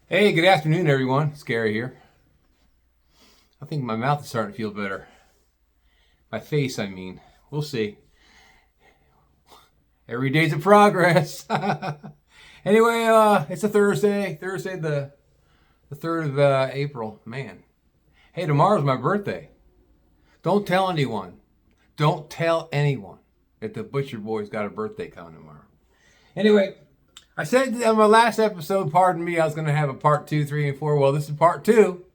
Hey, good afternoon, everyone. It's Gary here. I think my mouth is starting to feel better. My face, I mean. We'll see. Every day's a progress. Anyway, it's a Thursday. Thursday, the 3rd of April. Man. Hey, tomorrow's my birthday. Don't tell anyone. Don't tell anyone that the Butcher Boy's got a birthday coming tomorrow. Anyway, I said on my last episode, pardon me, I was going to have a part 2, 3, and 4. Well, this is part 2.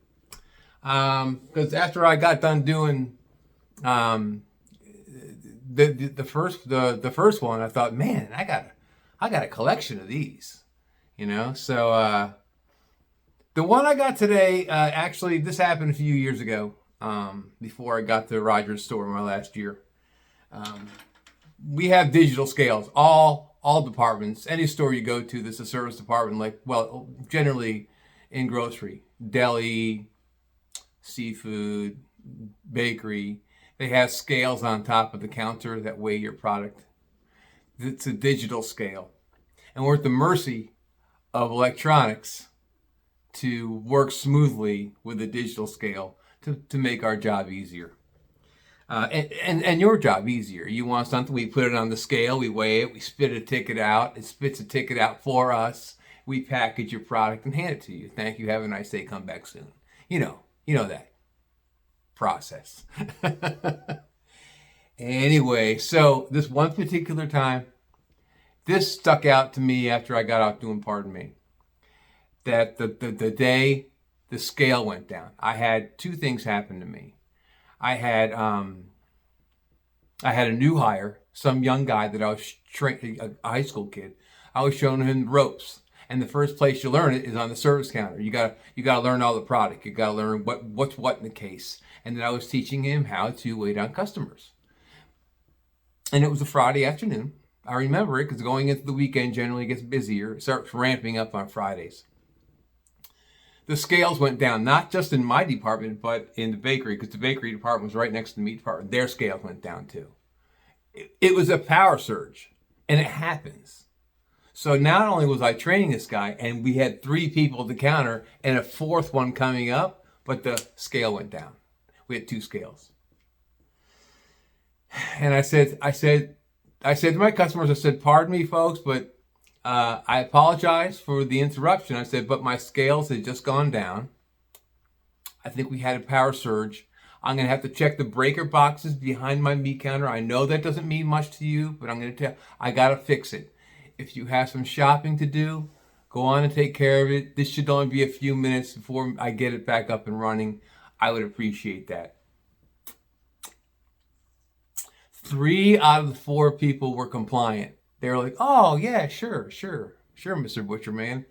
Because after I got done doing the first one, I thought, man, I got a collection of these, So the one I got today, actually, this happened a few years ago, before I got to Rogers store my last year. We have digital scales, all departments. Any store you go to, there's a service department, generally in grocery, deli, seafood, bakery. They have scales on top of the counter that weigh your product. It's a digital scale. And we're at the mercy of electronics to work smoothly with a digital scale to make our job easier. And your job easier. You want something, we put it on the scale, we weigh it, we spit a ticket out, it spits a ticket out for us, we package your product and hand it to you. Thank you, have a nice day, come back soon. You know that process. Anyway, so this one particular time, this stuck out to me after I got out doing Pardon Me. That the day the scale went down, I had two things happen to me. I had a new hire, some young guy that I was training, a high school kid. I was showing him the ropes, and the first place you learn it is on the service counter. You gotta learn all the product. You gotta learn what's what in the case. And then I was teaching him how to wait on customers. And it was a Friday afternoon. I remember it because going into the weekend generally gets busier. It starts ramping up on Fridays. The scales went down, not just in my department, but in the bakery, because the bakery department was right next to the meat department. Their scales went down too. It was a power surge, and it happens. So not only was I training this guy, and we had 3 people at the counter, and a 4th one coming up, but the scale went down. We had 2 scales. And I said to my customers, I said, pardon me, folks, but I apologize for the interruption. I said, but my scales had just gone down. I think we had a power surge. I'm going to have to check the breaker boxes behind my meat counter. I know that doesn't mean much to you, but I'm going to I got to fix it. If you have some shopping to do, go on and take care of it. This should only be a few minutes before I get it back up and running. I would appreciate that. 3 out of the 4 people were compliant. They were like, oh, yeah, sure, Mr. Butcher Man.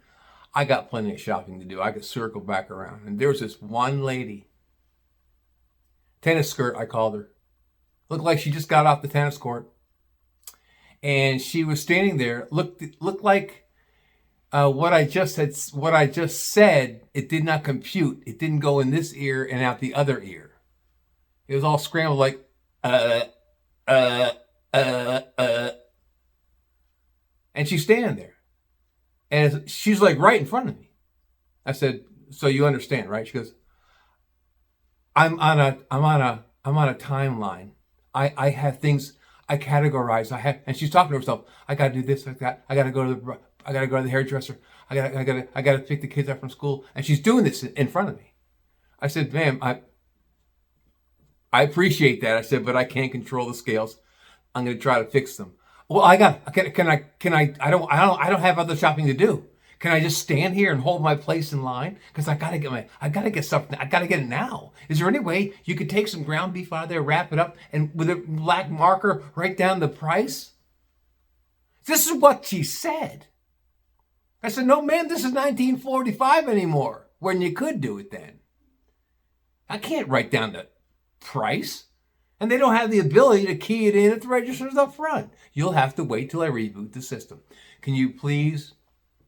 I got plenty of shopping to do. I could circle back around. And there was this one lady, tennis skirt, I called her. Looked like she just got off the tennis court. And she was standing there, looked like what I just said, it did not compute. It didn't go in this ear and out the other ear. It was all scrambled like, and she's standing there. And she's like right in front of me. I said, so you understand, right? She goes, I'm on a timeline. I have things I categorize. And she's talking to herself. I gotta do this, like that. I gotta go to the hairdresser. I gotta pick the kids up from school. And she's doing this in front of me. I said, ma'am, I appreciate that. I said, but I can't control the scales. I'm going to try to fix them. Well, I don't have other shopping to do. Can I just stand here and hold my place in line? Because I gotta get something. I gotta get it now. Is there any way you could take some ground beef out of there, wrap it up, and with a black marker write down the price? This is what she said. I said, no, man, this is 1945 anymore, when you could do it then. I can't write down the price. And they don't have the ability to key it in at the registers up front. You'll have to wait till I reboot the system. Can you please,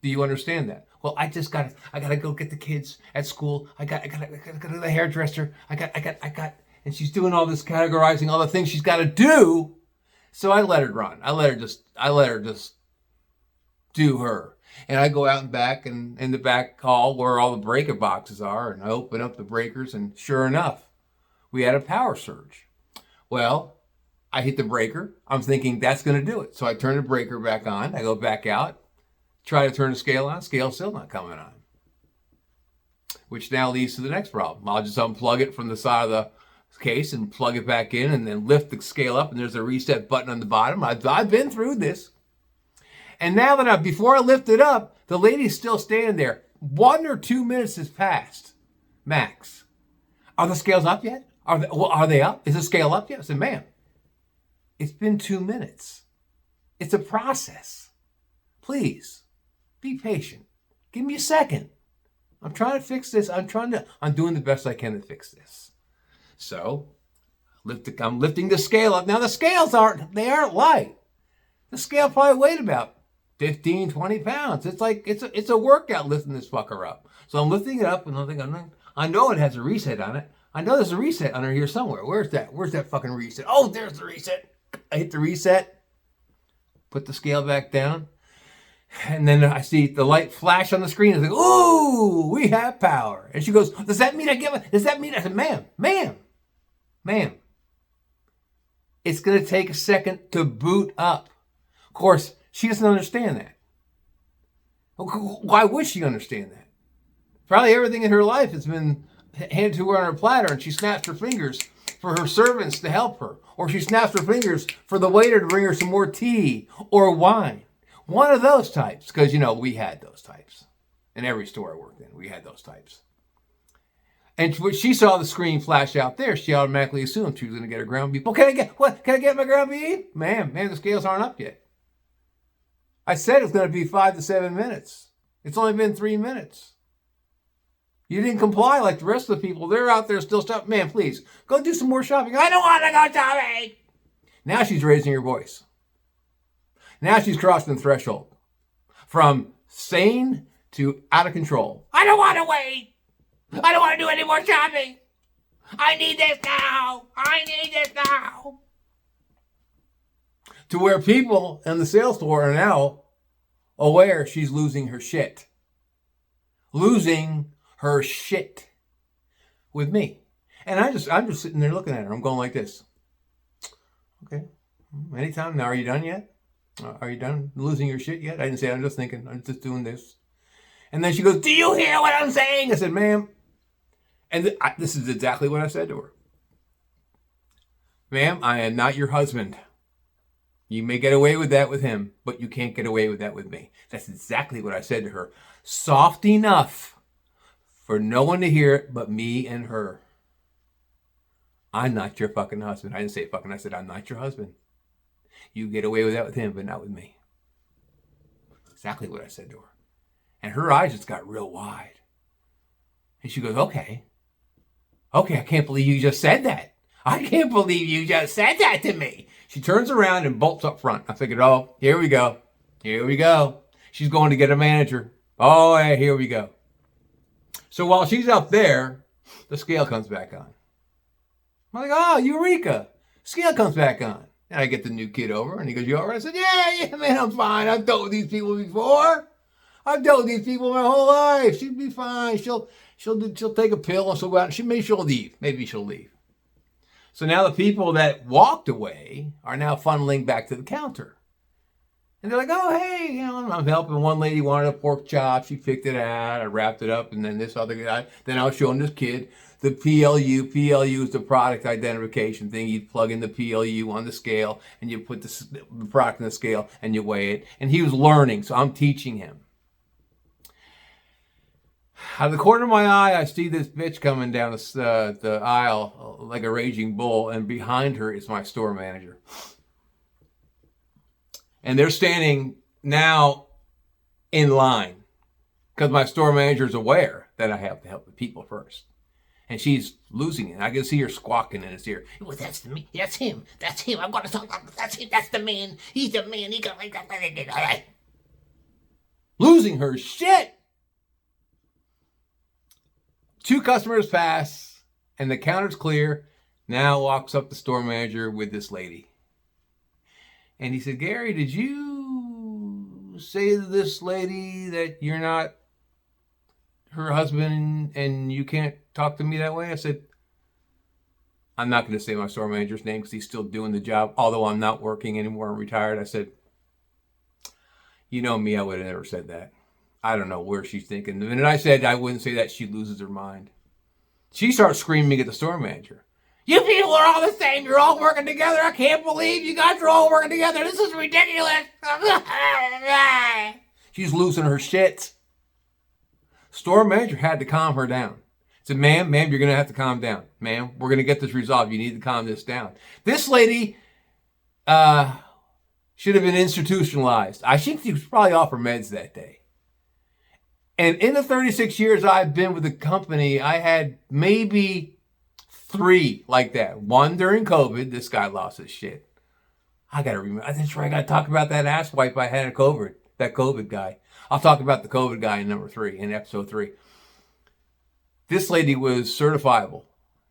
do you understand that? Well, I gotta go get the kids at school. I gotta go to the hairdresser. And she's doing all this categorizing, all the things she's gotta do. So I let her run. I let her just do her. And I go out and back and in the back hall where all the breaker boxes are, and I open up the breakers, and sure enough, we had a power surge. Well, I hit the breaker. I'm thinking that's going to do it. So I turn the breaker back on. I go back out, try to turn the scale on. Scale's still not coming on. Which now leads to the next problem. I'll just unplug it from the side of the case and plug it back in and then lift the scale up, and there's a reset button on the bottom. I've been through this. And now that before I lift it up, the lady's still standing there. 1 or 2 minutes has passed, max. Are the scales up yet? Are they up? Is the scale up yet? I said, ma'am, it's been 2 minutes. It's a process. Please, be patient. Give me a second. I'm trying to fix this. I'm doing the best I can to fix this. So, I'm lifting the scale up. Now the scales aren't light. The scale probably weighed about 15, 20 pounds. It's like, it's a workout lifting this fucker up. So I'm lifting it up, and I'm thinking, I know it has a reset on it. I know there's a reset under here somewhere. Where's that? Where's that fucking reset? Oh, there's the reset. I hit the reset, put the scale back down, and then I see the light flash on the screen. It's like, ooh, we have power. And she goes, does that mean does that mean? I said, ma'am, it's going to take a second to boot up. Of course, she doesn't understand that. Why would she understand that? Probably everything in her life has been handed to her on her platter, and she snaps her fingers for her servants to help her. Or she snaps her fingers for the waiter to bring her some more tea or wine. One of those types, because, we had those types. In every store I worked in, we had those types. And when she saw the screen flash out there, she automatically assumed she was going to get her ground beef. Well, can I get my ground beef? Ma'am, the scales aren't up yet. I said it's going to be 5 to 7 minutes. It's only been 3 minutes. You didn't comply like the rest of the people. They're out there still shopping. Man, please, go do some more shopping. I don't want to go shopping. Now she's raising her voice. Now she's crossing the threshold from sane to out of control. I don't want to wait. I don't want to do any more shopping. I need this now. To where people in the sales floor are now aware she's losing her shit. Losing her shit with me. And I'm just sitting there looking at her. I'm going like this. Okay. Anytime now. Are you done yet? Are you done losing your shit yet? I didn't say it. I'm just thinking. I'm just doing this. And then she goes, do you hear what I'm saying? I said, ma'am. And this is exactly what I said to her. Ma'am, I am not your husband. You may get away with that with him, but you can't get away with that with me. That's exactly what I said to her. Soft enough for no one to hear it but me and her. I'm not your fucking husband. I didn't say fucking. I said, I'm not your husband. You get away with that with him, but not with me. Exactly what I said to her. And her eyes just got real wide. And she goes, okay, I can't believe you just said that. I can't believe you just said that to me. She turns around and bolts up front. I figured, oh, here we go. She's going to get a manager. Oh, yeah, here we go. So while she's up there, the scale comes back on. I'm like, oh, Eureka. Scale comes back on. And I get the new kid over, and he goes, you all right? I said, yeah, man, I'm fine. I've dealt with these people before. I've dealt with these people my whole life. She'd be fine. She'll take a pill and she'll go out. Maybe she'll leave. So now the people that walked away are now funneling back to the counter. And they're like, oh, hey, I'm helping. One lady wanted a pork chop. She picked it out. I wrapped it up. And then this other guy, then I was showing this kid the PLU. PLU is the product identification thing. You plug in the PLU on the scale and you put the product in the scale and you weigh it. And he was learning, so I'm teaching him. Out of the corner of my eye, I see this bitch coming down the aisle like a raging bull, and behind her is my store manager. And they're standing now in line because my store manager is aware that I have to help the people first. And she's losing it. I can see her squawking in his ear. Well, that's me. That's him. I'm going to talk about that's him. That's the man. He's the man. He got like that. Losing her shit. 2 customers pass, and the counter's clear. Now walks up the store manager with this lady. And he said, Gary, did you say to this lady that you're not her husband and you can't talk to me that way? I said, I'm not going to say my store manager's name because he's still doing the job, although I'm not working anymore. I'm retired. I said, you know me, I would have never said that. I don't know where she's thinking. The minute I said I wouldn't say that, she loses her mind. She starts screaming at the store manager. You people are all the same. You're all working together. I can't believe you guys are all working together. This is ridiculous. She's losing her shit. Store manager had to calm her down. Said, ma'am, you're going to have to calm down. Ma'am, we're going to get this resolved. You need to calm this down. This lady should have been institutionalized. I think she was probably off her meds that day. And in the 36 years I've been with the company, I had maybe 3 like that. One during COVID. This guy lost his shit. I got to remember. That's right. I got to talk about that ass wipe I had at COVID. That COVID guy. I'll talk about the COVID guy in number 3, in episode 3. This lady was certifiable.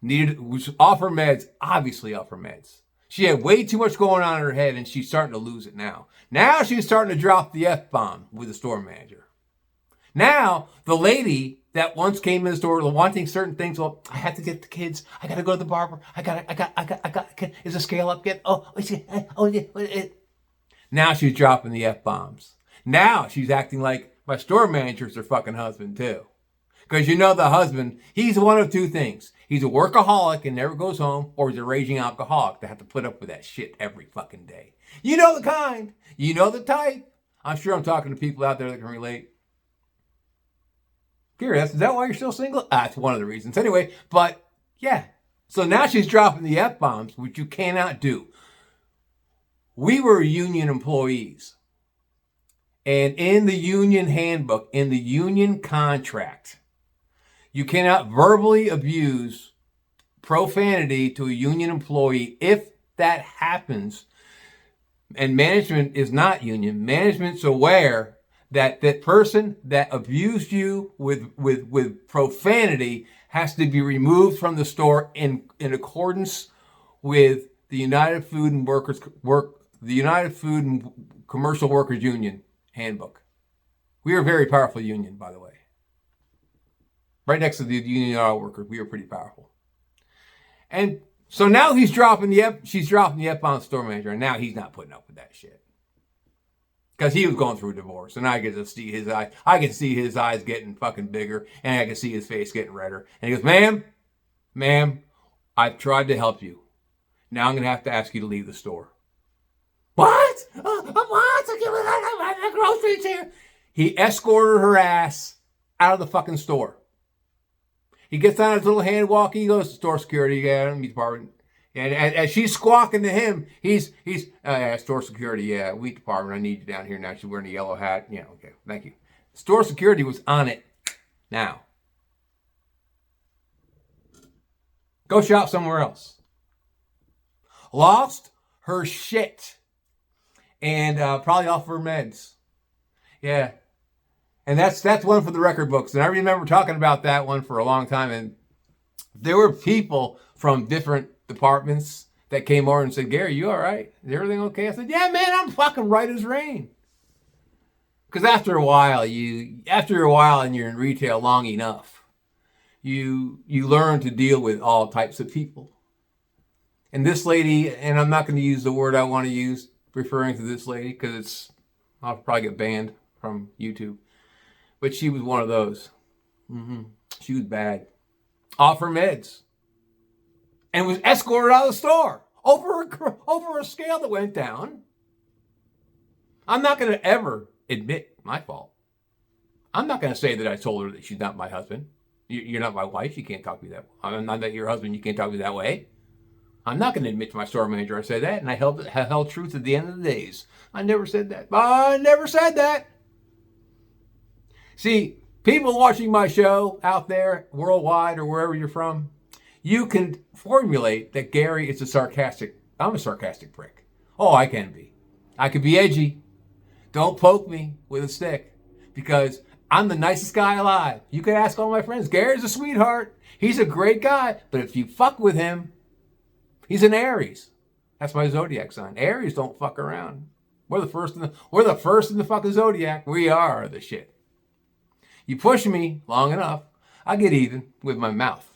Was off her meds. Obviously off her meds. She had way too much going on in her head, and she's starting to lose it now. Now she's starting to drop the F-bomb with the store manager. Now, the lady that once came in the store wanting certain things, well, I have to get the kids. I got to go to the barber. I got, is the scale up yet? Now she's dropping the F-bombs. Now she's acting like my store manager's her fucking husband, too. Because you know the husband, he's one of 2 things. He's a workaholic and never goes home, or he's a raging alcoholic that have to put up with that shit every fucking day. You know the kind. You know the type. I'm sure I'm talking to people out there that can relate. Gary, is that why you're still single? That's one of the reasons. Anyway, but yeah. So now she's dropping the F-bombs, which you cannot do. We were union employees. And in the union handbook, in the union contract, you cannot verbally abuse profanity to a union employee. If that happens, and management is not union, management's aware that that person that abused you with profanity has to be removed from the store in accordance with the United Food and Commercial Workers Union handbook. We are a very powerful union, by the way. Right next to the union auto workers, we are pretty powerful. And so now she's dropping the F-bomb store manager, and now he's not putting up with that shit. Because he was going through a divorce, and I get to see his eyes. I can see his eyes getting fucking bigger, and I can see his face getting redder. And he goes, ma'am, I've tried to help you. Now I'm going to have to ask you to leave the store. What? What? The groceries here. He escorted her ass out of the fucking store. He gets on his little hand walking. He goes to store security, department. And as she's squawking to him, he's store security, wheat department, I need you down here now. She's wearing a yellow hat. Yeah, okay, thank you. Store security was on it now. Go shop somewhere else. Lost her shit. And probably off her meds. Yeah. And that's one for the record books. And I remember talking about that one for a long time. And there were people from different departments that came over and said, Gary, you all right? Is everything okay? I said, yeah, man, I'm fucking right as rain. Because after a while and you're in retail long enough, you learn to deal with all types of people. And this lady, and I'm not going to use the word I want to use referring to this lady because I'll probably get banned from YouTube. But she was one of those. She was bad. Off her meds. And was escorted out of the store over a scale that went down. I'm not going to ever admit my fault. I'm not going to say that I told her that she's not my husband. You're not my wife. You can't talk to me that way. I'm not that your husband. You can't talk to me that way. I'm not going to admit to my store manager I said that, and I held truth at the end of the days. I never said that. I never said that. See, people watching my show out there, worldwide or wherever you're from, you can formulate that Gary is I'm a sarcastic prick. Oh, I can be. I can be edgy. Don't poke me with a stick because I'm the nicest guy alive. You can ask all my friends. Gary's a sweetheart. He's a great guy. But if you fuck with him, he's an Aries. That's my zodiac sign. Aries don't fuck around. We're the first in the fucking zodiac. We are the shit. You push me long enough, I get even with my mouth.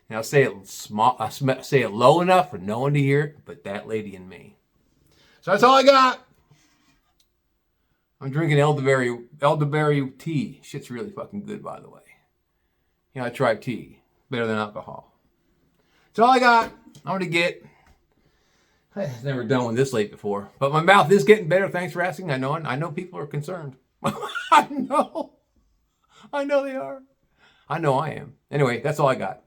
And I'll say it small, I say it low enough for no one to hear it, but that lady and me. So that's all I got. I'm drinking elderberry tea. Shit's really fucking good, by the way. I tried tea. Better than alcohol. That's all I got. I'm gonna get. I've never done one this late before, but my mouth is getting better. Thanks for asking. I know people are concerned. I know they are. I know I am. Anyway, that's all I got.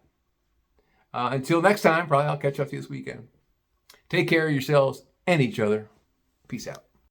Until next time, probably I'll catch up to you this weekend. Take care of yourselves and each other. Peace out.